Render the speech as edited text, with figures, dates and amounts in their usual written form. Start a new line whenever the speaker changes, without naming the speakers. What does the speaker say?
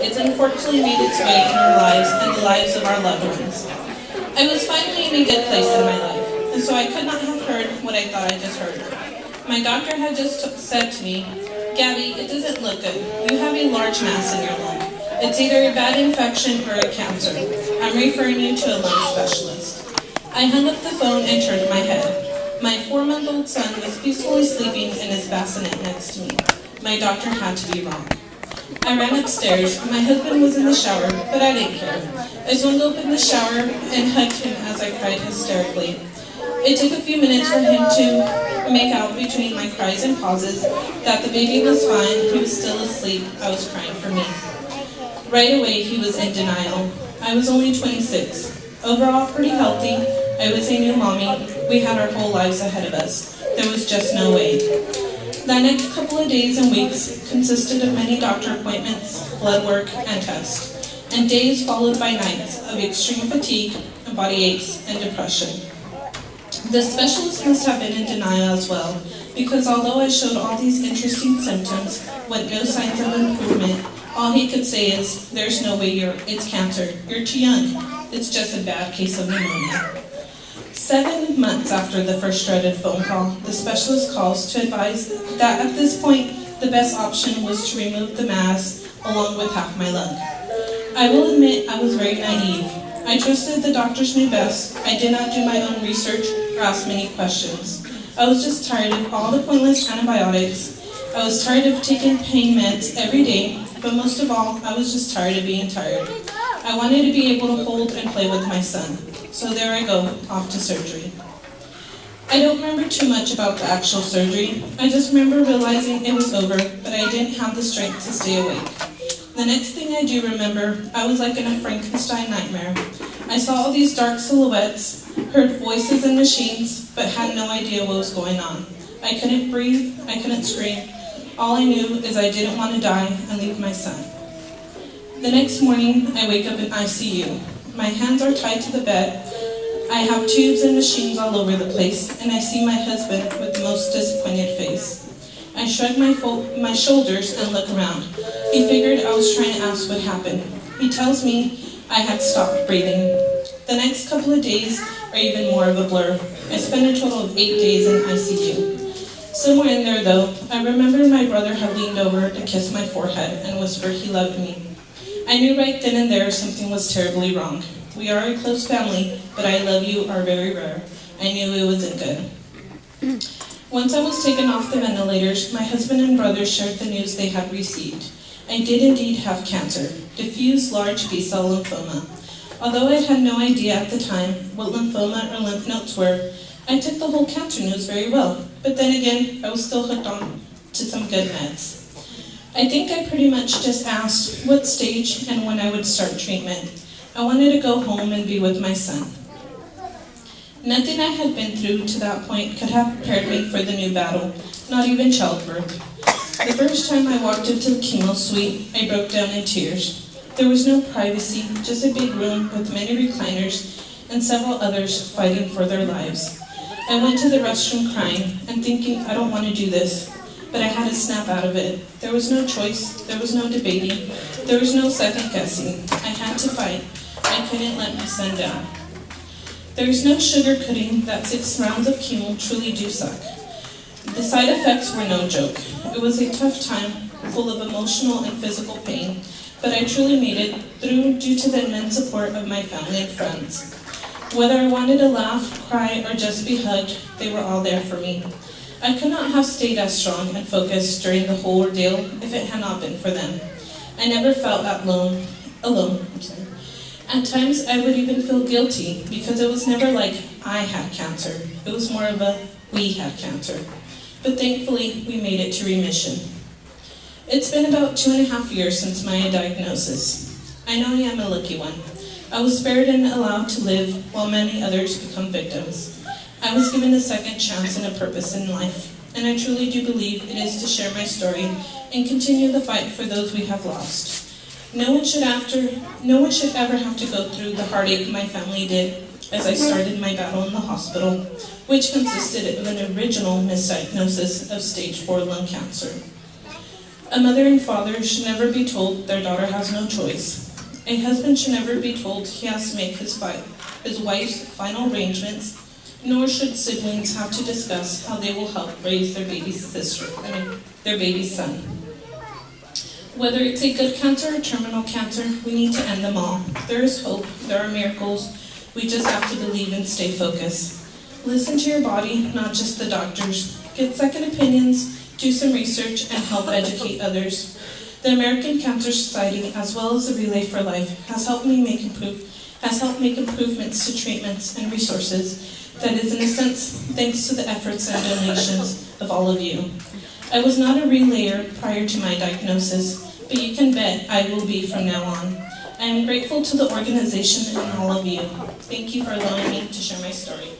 It's unfortunately made its way in our lives and the lives of our loved ones. I was finally in a good place in my life, and so I could not have heard what I thought I just heard. My doctor had just said to me, "Gabby, it doesn't look good. You have a large mass in your lung. It's either a bad infection or a cancer. I'm referring you to a lung specialist." I hung up the phone and turned my head. My 4-month-old son was peacefully sleeping in his bassinet next to me. My doctor had to be wrong. I ran upstairs. My husband was in the shower, but I didn't care. I swung open the shower and hugged him as I cried hysterically. It took a few minutes for him to make out between my cries and pauses that the baby was fine, he was still asleep, I was crying for me. Right away, he was in denial. I was only 26. Overall, pretty healthy. I was a new mommy. We had our whole lives ahead of us. There was just no way. The next couple of days and weeks consisted of many doctor appointments, blood work, and tests, and days followed by nights of extreme fatigue, and body aches, and depression. The specialist must have been in denial as well, because although I showed all these interesting symptoms with no signs of improvement, all he could say is, "There's no way it's cancer. You're too young. It's just a bad case of pneumonia." 7 months after the first dreaded phone call, the specialist calls to advise that at this point, the best option was to remove the mass along with half my lung. I will admit I was very naive. I trusted the doctors knew best. I did not do my own research or ask many questions. I was just tired of all the pointless antibiotics. I was tired of taking pain meds every day, but most of all, I was just tired of being tired. I wanted to be able to hold and play with my son. So there I go, off to surgery. I don't remember too much about the actual surgery. I just remember realizing it was over, but I didn't have the strength to stay awake. The next thing I do remember, I was like in a Frankenstein nightmare. I saw all these dark silhouettes, heard voices and machines, but had no idea what was going on. I couldn't breathe, I couldn't scream. All I knew is I didn't want to die and leave my son. The next morning, I wake up in ICU. My hands are tied to the bed. I have tubes and machines all over the place, and I see my husband with the most disappointed face. I shrug my shoulders and look around. He figured I was trying to ask what happened. He tells me I had stopped breathing. The next couple of days are even more of a blur. I spent a total of 8 days in ICU. Somewhere in there, though, I remember my brother had leaned over to kiss my forehead and whisper he loved me. I knew right then and there something was terribly wrong. We are a close family, but I love you are very rare. I knew it wasn't good. Once I was taken off the ventilators, my husband and brother shared the news they had received. I did indeed have cancer, diffuse large B-cell lymphoma. Although I had no idea at the time what lymphoma or lymph nodes were, I took the whole cancer news very well. But then again, I was still hooked on to some good meds. I think I pretty much just asked what stage and when I would start treatment. I wanted to go home and be with my son. Nothing I had been through to that point could have prepared me for the new battle, not even childbirth. The first time I walked into the chemo suite, I broke down in tears. There was no privacy, just a big room with many recliners and several others fighting for their lives. I went to the restroom crying and thinking, I don't want to do this. But I had to snap out of it. There was no choice, there was no debating, there was no second guessing. I had to fight. I couldn't let my son down. There is no sugarcoating that 6 rounds of chemo truly do suck. The side effects were no joke. It was a tough time, full of emotional and physical pain, but I truly made it through due to the immense support of my family and friends. Whether I wanted to laugh, cry, or just be hugged, they were all there for me. I could not have stayed as strong and focused during the whole ordeal if it had not been for them. I never felt alone. At times, I would even feel guilty because it was never like I had cancer. It was more of a we had cancer. But thankfully, we made it to remission. It's been about 2.5 years since my diagnosis. I know I am a lucky one. I was spared and allowed to live while many others become victims. I was given a second chance and a purpose in life, and I truly do believe it is to share my story and continue the fight for those we have lost. No one should ever have to go through the heartache my family did as I started my battle in the hospital, which consisted of an original misdiagnosis of stage 4 lung cancer. A mother and father should never be told their daughter has no choice. A husband should never be told he has to make his wife's final arrangements, nor should siblings have to discuss how they will help raise their their baby's son. Whether it's a good cancer or terminal cancer, we need to end them all. There is hope, there are miracles, we just have to believe and stay focused. Listen to your body, not just the doctors. Get second opinions, do some research, and help educate others. The American Cancer Society, as well as the Relay for Life, has helped make improvements to treatments and resources. That is, in a sense, thanks to the efforts and donations of all of you. I was not a relayer prior to my diagnosis, but you can bet I will be from now on. I am grateful to the organization and all of you. Thank you for allowing me to share my story.